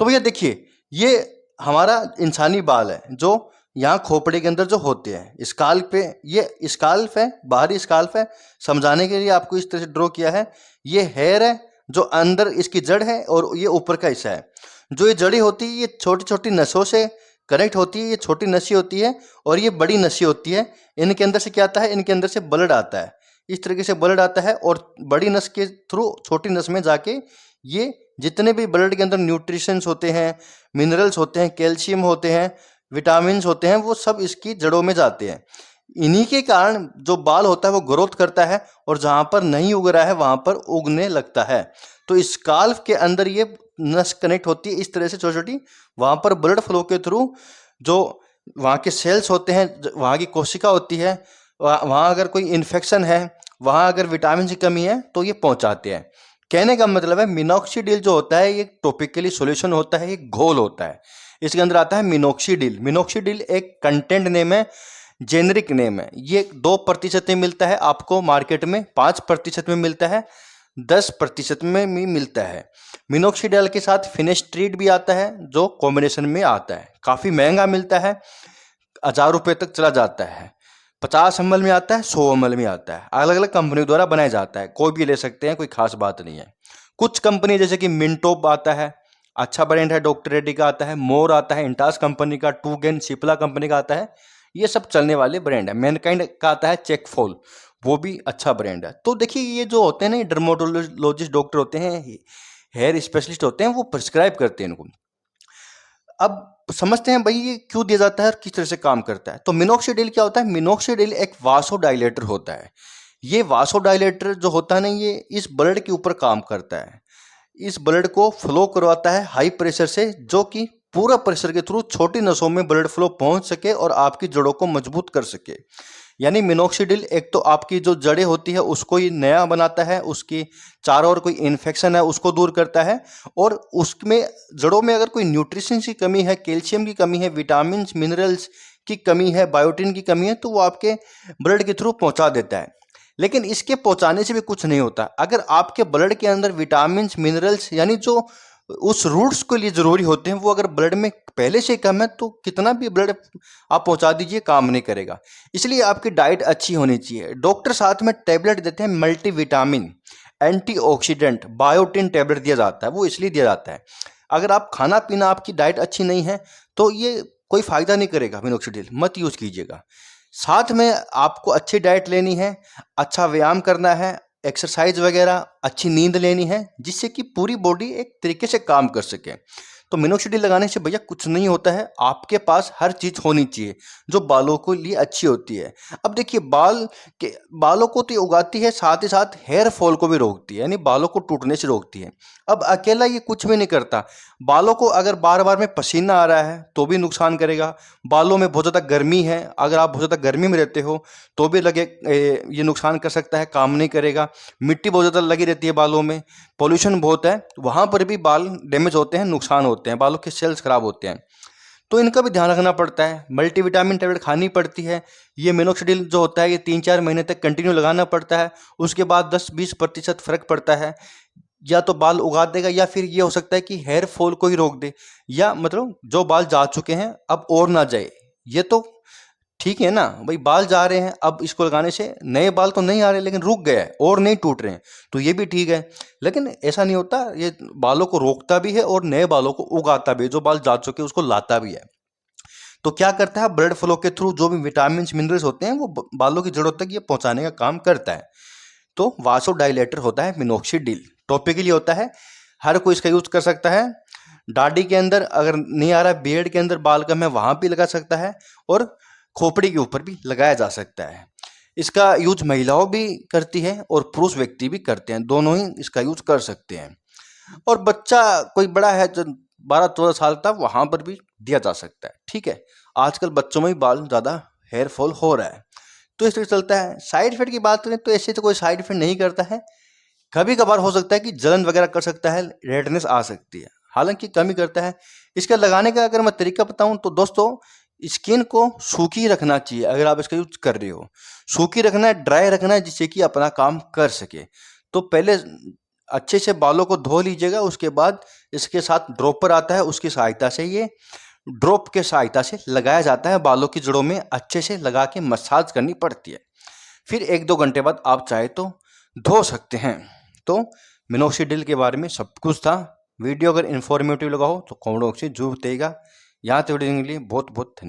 तो भैया देखिए, ये हमारा इंसानी बाल है जो यहाँ खोपड़ी के अंदर जो होते हैं स्काल्प पे, ये स्काल्प है, बाहरी स्काल्प है। समझाने के लिए आपको इस तरह से ड्रॉ किया है। ये हेयर है जो अंदर इसकी जड़ है, और ये ऊपर का हिस्सा है। जो ये जड़ी होती है ये छोटी छोटी नसों से कनेक्ट होती है। ये छोटी नसी होती है और ये बड़ी नसी होती है। इनके अंदर से क्या आता है, इनके अंदर से ब्लड आता है। इस तरीके से ब्लड आता है और बड़ी नस के थ्रू छोटी नस में जाके ये जितने भी ब्लड के अंदर न्यूट्रिशंस होते हैं, मिनरल्स होते हैं, कैल्शियम होते हैं, विटामिन्स होते हैं, वो सब इसकी जड़ों में जाते हैं। इन्हीं के कारण जो बाल होता है वो ग्रोथ करता है, और जहाँ पर नहीं उग रहा है वहाँ पर उगने लगता है। तो स्काल्फ के अंदर ये नस कनेक्ट होती है इस तरह से छोटी छोटी। वहाँ पर ब्लड फ्लो के थ्रू जो वहाँ के सेल्स होते हैं, वहाँ की कोशिका होती है, वहाँ अगर कोई इन्फेक्शन है, वहाँ अगर विटामिन की कमी है तो ये पहुँचाते हैं। कहने का मतलब है मिनोक्सिडिल जो होता है ये टॉपिकली सॉल्यूशन होता है, ये घोल होता है। इसके अंदर आता है मिनोक्सिडिल। मिनोक्सिडिल एक कंटेंट नेम है, जेनरिक नेम है। ये 2% में मिलता है आपको मार्केट में, 5% में मिलता है, 10% में भी मिलता है। मिनोक्सिडिल के साथ फिनेस्ट्रीड भी आता है जो कॉम्बिनेशन में आता है। काफ़ी महंगा मिलता है, 1000 रुपये तक चला जाता है। 50 ml में आता है, 100 ml में आता है। अलग अलग कंपनी द्वारा बनाया जाता है, कोई भी ले सकते हैं, कोई खास बात नहीं है। कुछ कंपनी जैसे कि मिनटोप आता है, अच्छा ब्रांड है, डॉक्टर रेड्डी का आता है, मोर आता है, इंटास कंपनी का, टू गेन सिप्ला कंपनी का आता है। ये सब चलने वाले ब्रांड है। मैनकाइंड का आता है चेकफॉल, वो भी अच्छा ब्रांड है। तो देखिए ये जो होते हैं ना, डर्मेटोलॉजिस्ट डॉक्टर होते हैं, हेयर स्पेशलिस्ट होते हैं, वो प्रिस्क्राइब करते हैं इनको। अब समझते हैं भाई ये क्यों दिया जाता है और किस तरह से काम करता है। तो मिनोक्सिडिल क्या होता है? मिनोक्सिडिल एक वासोडाइलेटर होता है। ये वासोडाइलेटर जो होता है ना, ये इस ब्लड के ऊपर काम करता है। इस ब्लड को फ्लो करवाता है हाई प्रेशर से, जो कि पूरा प्रेशर के थ्रू छोटी नसों में ब्लड फ्लो पहुंच सके और आपकी जड़ों को मजबूत कर सके। यानी मिनोक्सिडिल एक तो आपकी जो जड़ें होती है उसको ही नया बनाता है, उसकी चारों ओर कोई इन्फेक्शन है उसको दूर करता है, और उसमें जड़ों में अगर कोई न्यूट्रिशन की कमी है, कैल्शियम की कमी है, विटामिन मिनरल्स की कमी है, बायोटिन की कमी है, तो वो आपके ब्लड के थ्रू पहुंचा देता है। लेकिन इसके पहुंचाने से भी कुछ नहीं होता। अगर आपके ब्लड के अंदर विटामिन मिनरल्स यानी जो उस रूट्स के लिए जरूरी होते हैं वो अगर ब्लड में पहले से कम है, तो कितना भी ब्लड आप पहुंचा दीजिए काम नहीं करेगा। इसलिए आपकी डाइट अच्छी होनी चाहिए। डॉक्टर साथ में टैबलेट देते हैं, मल्टीविटामिन, एंटीऑक्सीडेंट, बायोटिन टैबलेट दिया जाता है। वो इसलिए दिया जाता है, अगर आप खाना पीना आपकी डाइट अच्छी नहीं है तो ये कोई फायदा नहीं करेगा। मिनोक्सिडिल मत यूज कीजिएगा। साथ में आपको अच्छी डाइट लेनी है, अच्छा व्यायाम करना है, एक्सरसाइज वगैरह, अच्छी नींद लेनी है, जिससे कि पूरी बॉडी एक तरीके से काम कर सके। तो मिनोक्सिडिल लगाने से भैया कुछ नहीं होता है, आपके पास हर चीज़ होनी चाहिए जो बालों के लिए अच्छी होती है। अब देखिए बालों को तो ये उगाती है, साथ ही साथ हेयर फॉल को भी रोकती है, यानी बालों को टूटने से रोकती है। अब अकेला ये कुछ भी नहीं करता। बालों को अगर बार बार में पसीना आ रहा है तो भी नुकसान करेगा। बालों में बहुत ज़्यादा गर्मी है, अगर आप बहुत ज़्यादा गर्मी में रहते हो तो भी ये नुकसान कर सकता है, काम नहीं करेगा। मिट्टी बहुत ज़्यादा लगी रहती है बालों में, पॉल्यूशन बहुत है, वहाँ पर भी बाल डैमेज होते हैं, नुकसान होते हैं, बालों के सेल्स खराब होते हैं। तो इनका भी ध्यान रखना पड़ता है। मल्टीविटामिन टैबलेट खानी पड़ती है। ये मिनोक्सिडिल जो होता है ये 3-4 महीने तक कंटिन्यू लगाना पड़ता है। उसके बाद 10-20% फर्क पड़ता है। या तो बाल उगा देगा, या फिर ये हो सकता है कि हेयर फॉल को ही रोक दे, या मतलब जो बाल जा चुके हैं अब और ना जाए। ये तो ठीक है ना भाई, बाल जा रहे हैं, अब इसको लगाने से नए बाल तो नहीं आ रहे लेकिन रुक गया है और नहीं टूट रहे हैं, तो ये भी ठीक है। लेकिन ऐसा नहीं होता, ये बालों को रोकता भी है और नए बालों को उगाता भी है, जो बाल जा चुके हैं उसको लाता भी है। तो क्या करता है, ब्लड फ्लो के थ्रू जो भी विटामिन मिनरल्स होते हैं वो बालों की जड़ों तक ये पहुंचाने का काम करता है। तो वासोडाइलेटर होता है मिनोक्सिडिल, टॉपिकली होता है, हर कोई इसका यूज कर सकता है। दाढ़ी के अंदर अगर नहीं आ रहा, बियर्ड के अंदर बाल कम है, वहां भी लगा सकता है, और खोपड़ी के ऊपर भी लगाया जा सकता है। इसका यूज महिलाओं भी करती है और पुरुष व्यक्ति भी करते हैं, दोनों ही इसका यूज कर सकते हैं। और बच्चा कोई बड़ा है जो 12-14 साल तक, वहां पर भी दिया जा सकता है। ठीक है, आजकल बच्चों में भी बाल ज़्यादा हेयर फॉल हो रहा है, तो इस तरह चलता है। साइड इफेक्ट की बात करें तो ऐसे तो कोई साइड इफेक्ट नहीं करता है। कभी कभार हो सकता है कि जलन वगैरह कर सकता है, रेडनेस आ सकती है, हालांकि कम ही करता है। इसका लगाने का अगर मैं तरीका बताऊं तो दोस्तों, स्किन को सूखी रखना चाहिए। अगर आप इसका यूज कर रहे हो, सूखी रखना है, ड्राई रखना है, जिससे कि अपना काम कर सके। तो पहले अच्छे से बालों को धो लीजिएगा। उसके बाद इसके साथ ड्रॉपर आता है, उसकी सहायता से, ये ड्रॉप के सहायता से लगाया जाता है बालों की जड़ों में, अच्छे से लगा के मसाज करनी पड़ती है। फिर 1-2 घंटे बाद आप चाहे तो धो सकते हैं। तो मिनोक्सिडिल के बारे में सब कुछ था। वीडियो अगर इन्फॉर्मेटिव लगा हो तो कमेंट बॉक्स में जरूर बताइएगा। यहाँ तक वीडियो के लिए बहुत बहुत धन्यवाद।